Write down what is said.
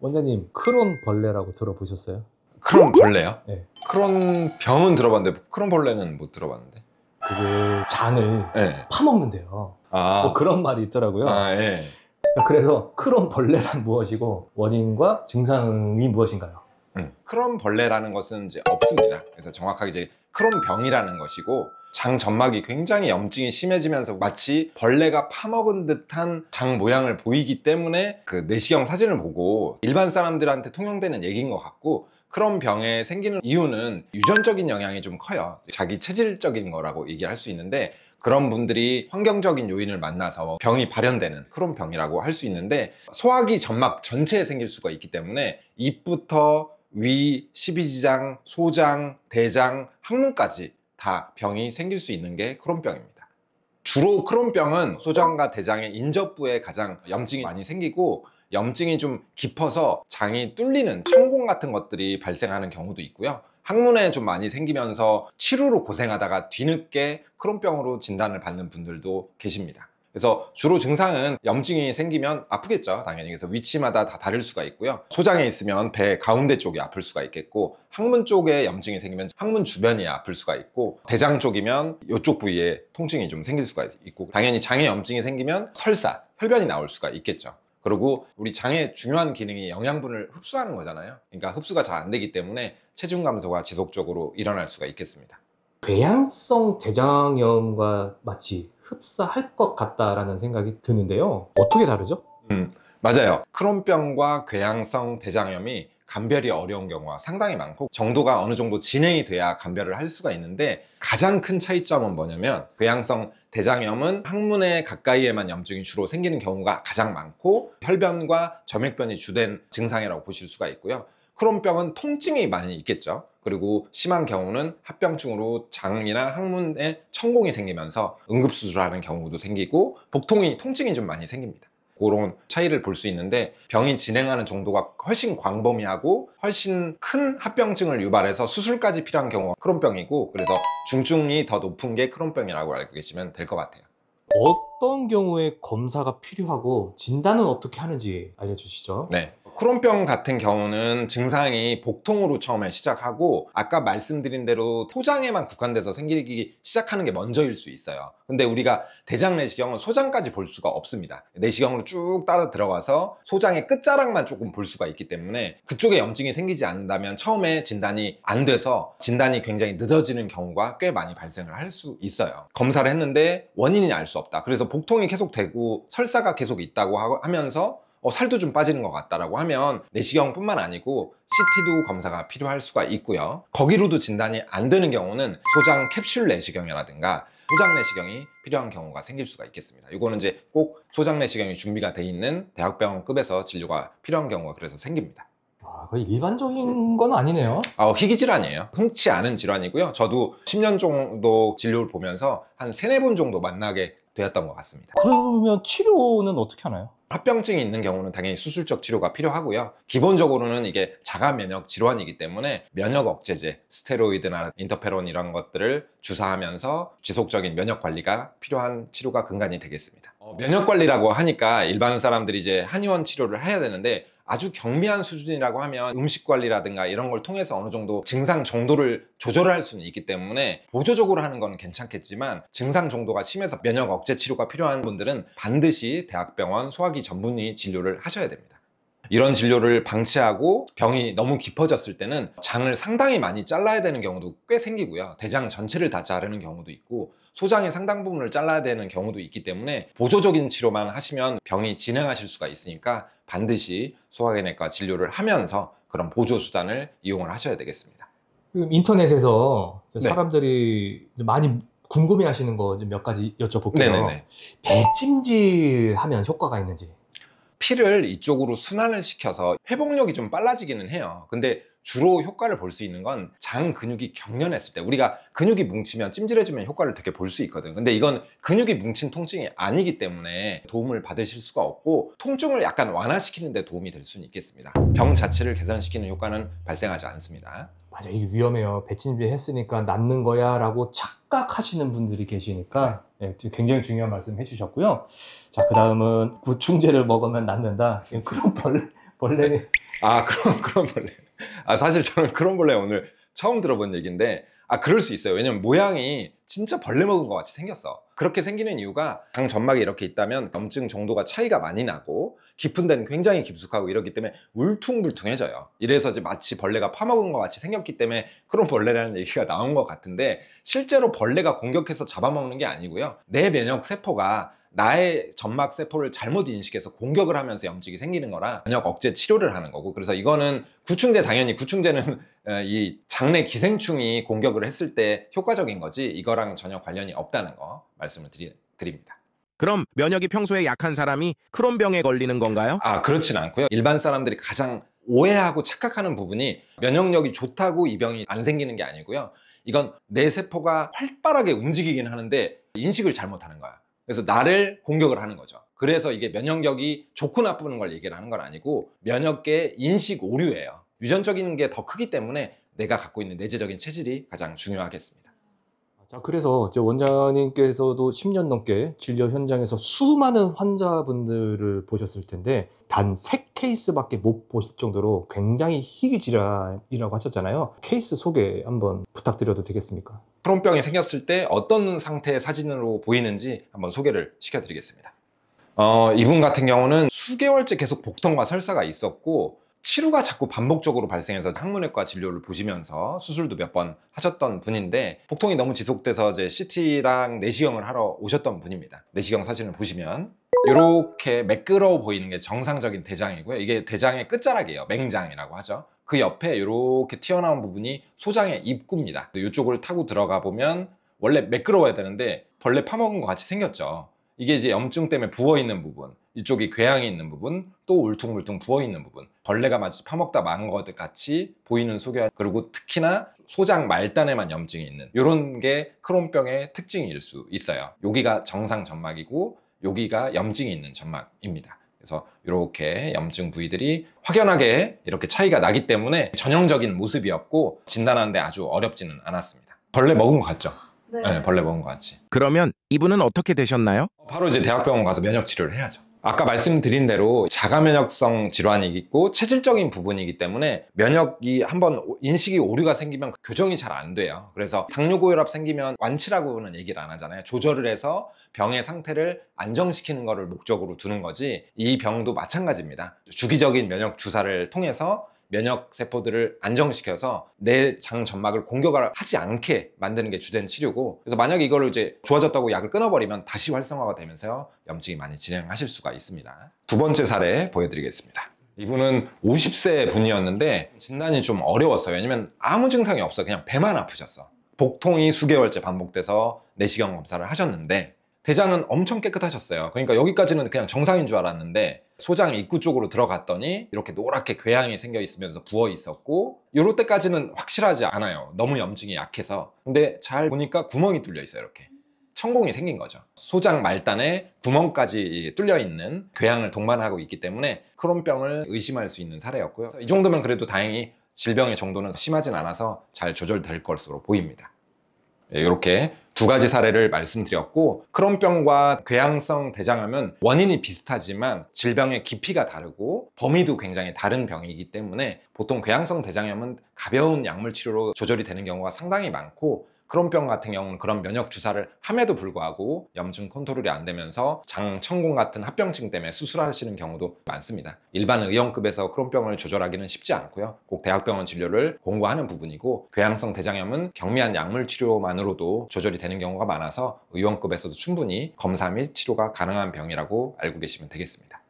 원장님, 크론 벌레라고 들어보셨어요? 크론 벌레요? 네. 크론 병은 들어봤는데 크론 벌레는 못 들어봤는데. 그게 장을 네. 파먹는데요. 뭐 그런 말이 있더라고요. 예. 그래서 크론 벌레란 무엇이고 원인과 증상이 무엇인가요? 크론 벌레라는 것은 이제 없습니다. 그래서 정확하게 이제 크론 병이라는 것이고, 장 점막이 굉장히 염증이 심해지면서 마치 벌레가 파먹은 듯한 장 모양을 보이기 때문에 그 내시경 사진을 보고 일반 사람들한테 통용되는 얘기인 것 같고, 크론 병에 생기는 이유는 유전적인 영향이 좀 커요. 자기 체질적인 거라고 얘기할 수 있는데, 그런 분들이 환경적인 요인을 만나서 병이 발현되는 크론 병이라고 할 수 있는데, 소화기 점막 전체에 생길 수가 있기 때문에 입부터 위, 십이지장, 소장, 대장, 항문까지 다 병이 생길 수 있는 게 크론병입니다. 주로 크론병은 소장과 대장의 인접부에 가장 염증이 많이 생기고, 염증이 좀 깊어서 장이 뚫리는 천공 같은 것들이 발생하는 경우도 있고요. 항문에 좀 많이 생기면서 치료로 고생하다가 뒤늦게 크론병으로 진단을 받는 분들도 계십니다. 그래서 주로 증상은 염증이 생기면 아프겠죠, 당연히. 그래서 위치마다 다 다를 수가 있고요. 소장에 있으면 배 가운데 쪽이 아플 수가 있겠고, 항문 쪽에 염증이 생기면 항문 주변이 아플 수가 있고, 대장 쪽이면 이쪽 부위에 통증이 좀 생길 수가 있고, 당연히 장에 염증이 생기면 설사, 혈변이 나올 수가 있겠죠. 그리고 우리 장의 중요한 기능이 영양분을 흡수하는 거잖아요. 그러니까 흡수가 잘 안 되기 때문에 체중 감소가 지속적으로 일어날 수가 있겠습니다. 궤양성 대장염과 마치 흡사할 것 같다라는 생각이 드는데요. 어떻게 다르죠? 맞아요. 크론병과 궤양성 대장염이 감별이 어려운 경우가 상당히 많고, 정도가 어느 정도 진행이 돼야 감별을 할 수가 있는데, 가장 큰 차이점은 뭐냐면, 궤양성 대장염은 항문에 가까이에만 염증이 주로 생기는 경우가 가장 많고, 혈변과 점액변이 주된 증상이라고 보실 수가 있고요. 크론병은 통증이 많이 있겠죠. 그리고 심한 경우는 합병증으로 장이나 항문에 천공이 생기면서 응급수술하는 경우도 생기고, 복통이, 통증이 좀 많이 생깁니다. 그런 차이를 볼 수 있는데, 병이 진행하는 정도가 훨씬 광범위하고 훨씬 큰 합병증을 유발해서 수술까지 필요한 경우가 크론병이고, 그래서 중증이 더 높은 게 크론병이라고 알고 계시면 될 것 같아요. 어떤 경우에 검사가 필요하고 진단은 어떻게 하는지 알려주시죠. 네. 크론병 같은 경우는 증상이 복통으로 처음에 시작하고, 아까 말씀드린 대로 소장에만 국한돼서 생기기 시작하는 게 먼저일 수 있어요. 근데 우리가 대장 내시경은 소장까지 볼 수가 없습니다. 내시경으로 쭉 따라 들어가서 소장의 끝자락만 조금 볼 수가 있기 때문에, 그쪽에 염증이 생기지 않는다면 처음에 진단이 안 돼서 진단이 굉장히 늦어지는 경우가 꽤 많이 발생을 할 수 있어요. 검사를 했는데 원인이 알 수 없다, 그래서 복통이 계속되고 설사가 계속 있다고 하면서 살도 좀 빠지는 것 같다라고 하면 내시경뿐만 아니고 CT도 검사가 필요할 수가 있고요. 거기로도 진단이 안 되는 경우는 소장 캡슐 내시경이라든가 소장 내시경이 필요한 경우가 생길 수가 있겠습니다. 이거는 이제 꼭 소장 내시경이 준비가 돼 있는 대학병원급에서 진료가 필요한 경우가 그래서 생깁니다. 거의 일반적인 건 아니네요. 희귀 질환이에요. 흔치 않은 질환이고요. 저도 10년 정도 진료를 보면서 한 3, 4번 정도 만나게 되었던 것 같습니다. 그러면 치료는 어떻게 하나요? 합병증이 있는 경우는 당연히 수술적 치료가 필요하고요. 기본적으로는 이게 자가 면역 질환이기 때문에 면역 억제제, 스테로이드나 인터페론 이런 것들을 주사하면서 지속적인 면역 관리가 필요한 치료가 근간이 되겠습니다. 면역 관리라고 하니까 일반 사람들이 이제 한의원 치료를 해야 되는데, 아주 경미한 수준이라고 하면 음식 관리라든가 이런 걸 통해서 어느 정도 증상 정도를 조절할 수는 있기 때문에 보조적으로 하는 건 괜찮겠지만, 증상 정도가 심해서 면역 억제 치료가 필요한 분들은 반드시 대학병원 소화기 전문의 진료를 하셔야 됩니다. 이런 진료를 방치하고 병이 너무 깊어졌을 때는 장을 상당히 많이 잘라야 되는 경우도 꽤 생기고요. 대장 전체를 다 자르는 경우도 있고, 소장의 상당 부분을 잘라야 되는 경우도 있기 때문에 보조적인 치료만 하시면 병이 진행하실 수가 있으니까 반드시 소화기내과 진료를 하면서 그런 보조 수단을 이용을 하셔야 되겠습니다. 인터넷에서 네. 사람들이 많이 궁금해 하시는 거 몇 가지 여쭤볼게요. 네네네. 배찜질 하면 효과가 있는지. 피를 이쪽으로 순환을 시켜서 회복력이 좀 빨라지기는 해요. 근데 주로 효과를 볼 수 있는 건 장 근육이 경련했을 때, 우리가 근육이 뭉치면 찜질해주면 효과를 되게 볼 수 있거든. 근데 이건 근육이 뭉친 통증이 아니기 때문에 도움을 받으실 수가 없고, 통증을 약간 완화시키는 데 도움이 될 수는 있겠습니다. 병 자체를 개선시키는 효과는 발생하지 않습니다. 맞아, 이게 위험해요. 배찜질 했으니까 낫는 거야 라고 착각하시는 분들이 계시니까 굉장히 중요한 말씀 해주셨고요. 자, 그 다음은 구충제를 먹으면 낫는다. 그런 벌레는 그런 벌레. 사실 저는 그런 벌레 오늘 처음 들어본 얘기인데, 그럴 수 있어요. 왜냐면 모양이 진짜 벌레 먹은 것 같이 생겼어. 그렇게 생기는 이유가 장 점막이 이렇게 있다면 염증 정도가 차이가 많이 나고 깊은 데는 굉장히 깊숙하고 이렇기 때문에 울퉁불퉁해져요. 이래서 이제 마치 벌레가 파먹은 것 같이 생겼기 때문에 그런 벌레라는 얘기가 나온 것 같은데, 실제로 벌레가 공격해서 잡아먹는 게 아니고요. 내 면역 세포가 나의 점막 세포를 잘못 인식해서 공격을 하면서 염증이 생기는 거라 면역 억제 치료를 하는 거고, 그래서 이거는 구충제, 당연히 구충제는 이 장내 기생충이 공격을 했을 때 효과적인 거지 이거랑 전혀 관련이 없다는 거 말씀을 드립니다. 그럼 면역이 평소에 약한 사람이 크론병에 걸리는 건가요? 그렇진 않고요. 일반 사람들이 가장 오해하고 착각하는 부분이 면역력이 좋다고 이 병이 안 생기는 게 아니고요. 이건 내 세포가 활발하게 움직이긴 하는데 인식을 잘못하는 거야. 그래서 나를 공격을 하는 거죠. 그래서 이게 면역력이 좋고 나쁘는 걸 얘기를 하는 건 아니고 면역계의 인식 오류예요. 유전적인 게 더 크기 때문에 내가 갖고 있는 내재적인 체질이 가장 중요하겠습니다. 자, 그래서 이제 원장님께서도 10년 넘게 진료 현장에서 수많은 환자분들을 보셨을 텐데 단 3케이스밖에 못 보실 정도로 굉장히 희귀 질환이라고 하셨잖아요. 케이스 소개 한번 부탁드려도 되겠습니까? 크론병이 생겼을 때 어떤 상태의 사진으로 보이는지 한번 소개를 시켜드리겠습니다. 이분 같은 경우는 수개월째 계속 복통과 설사가 있었고 치루가 자꾸 반복적으로 발생해서 항문외과 진료를 보시면서 수술도 몇 번 하셨던 분인데, 복통이 너무 지속돼서 이제 CT랑 내시경을 하러 오셨던 분입니다. 내시경 사진을 보시면 이렇게 매끄러워 보이는 게 정상적인 대장이고요. 이게 대장의 끝자락이에요. 맹장이라고 하죠. 그 옆에 이렇게 튀어나온 부분이 소장의 입구입니다. 이쪽을 타고 들어가 보면 원래 매끄러워야 되는데 벌레 파먹은 것 같이 생겼죠. 이게 이제 염증 때문에 부어있는 부분, 이쪽이 궤양이 있는 부분, 또 울퉁불퉁 부어있는 부분, 벌레가 마치 파먹다 만 것 같이 보이는 소견, 그리고 특히나 소장 말단에만 염증이 있는 이런 게 크론병의 특징일 수 있어요. 여기가 정상 점막이고 여기가 염증이 있는 점막입니다. 그래서 이렇게 염증 부위들이 확연하게 이렇게 차이가 나기 때문에 전형적인 모습이었고 진단하는데 아주 어렵지는 않았습니다. 벌레 먹은 것 같죠? 네, 벌레 먹은 것 같지. 그러면 이분은 어떻게 되셨나요? 바로 이제 대학병원 가서 면역 치료를 해야죠. 아까 말씀드린 대로 자가면역성 질환이 있고 체질적인 부분이기 때문에 면역이 한번 인식이 오류가 생기면 교정이 잘 안 돼요. 그래서 당뇨고혈압 생기면 완치라고는 얘기를 안 하잖아요. 조절을 해서 병의 상태를 안정시키는 것을 목적으로 두는 거지, 이 병도 마찬가지입니다. 주기적인 면역 주사를 통해서 면역 세포들을 안정시켜서 내 장 점막을 공격을 하지 않게 만드는 게 주된 치료고, 그래서 만약에 이거를 이제 좋아졌다고 약을 끊어버리면 다시 활성화가 되면서 염증이 많이 진행하실 수가 있습니다. 두 번째 사례 보여드리겠습니다. 이분은 50세 분이었는데 진단이 좀 어려웠어요. 왜냐면 아무 증상이 없어. 그냥 배만 아프셨어. 복통이 수개월째 반복돼서 내시경 검사를 하셨는데 대장은 엄청 깨끗하셨어요. 그러니까 여기까지는 그냥 정상인 줄 알았는데 소장 입구 쪽으로 들어갔더니 이렇게 노랗게 궤양이 생겨 있으면서 부어 있었고, 요럴 때까지는 확실하지 않아요. 너무 염증이 약해서. 근데 잘 보니까 구멍이 뚫려 있어요. 이렇게 천공이 생긴 거죠. 소장 말단에 구멍까지 뚫려 있는 궤양을 동반하고 있기 때문에 크론병을 의심할 수 있는 사례였고요. 이 정도면 그래도 다행히 질병의 정도는 심하진 않아서 잘 조절될 것으로 보입니다. 이렇게 두 가지 사례를 말씀드렸고, 크론병과 궤양성 대장암은 원인이 비슷하지만 질병의 깊이가 다르고 범위도 굉장히 다른 병이기 때문에 보통 궤양성 대장암은 가벼운 약물 치료로 조절이 되는 경우가 상당히 많고, 크론병 같은 경우는 그런 면역 주사를 함에도 불구하고 염증 컨트롤이 안 되면서 장천공 같은 합병증 때문에 수술하시는 경우도 많습니다. 일반 의원급에서 크론병을 조절하기는 쉽지 않고요. 꼭 대학병원 진료를 공고하는 부분이고, 궤양성 대장염은 경미한 약물 치료만으로도 조절이 되는 경우가 많아서 의원급에서도 충분히 검사 및 치료가 가능한 병이라고 알고 계시면 되겠습니다.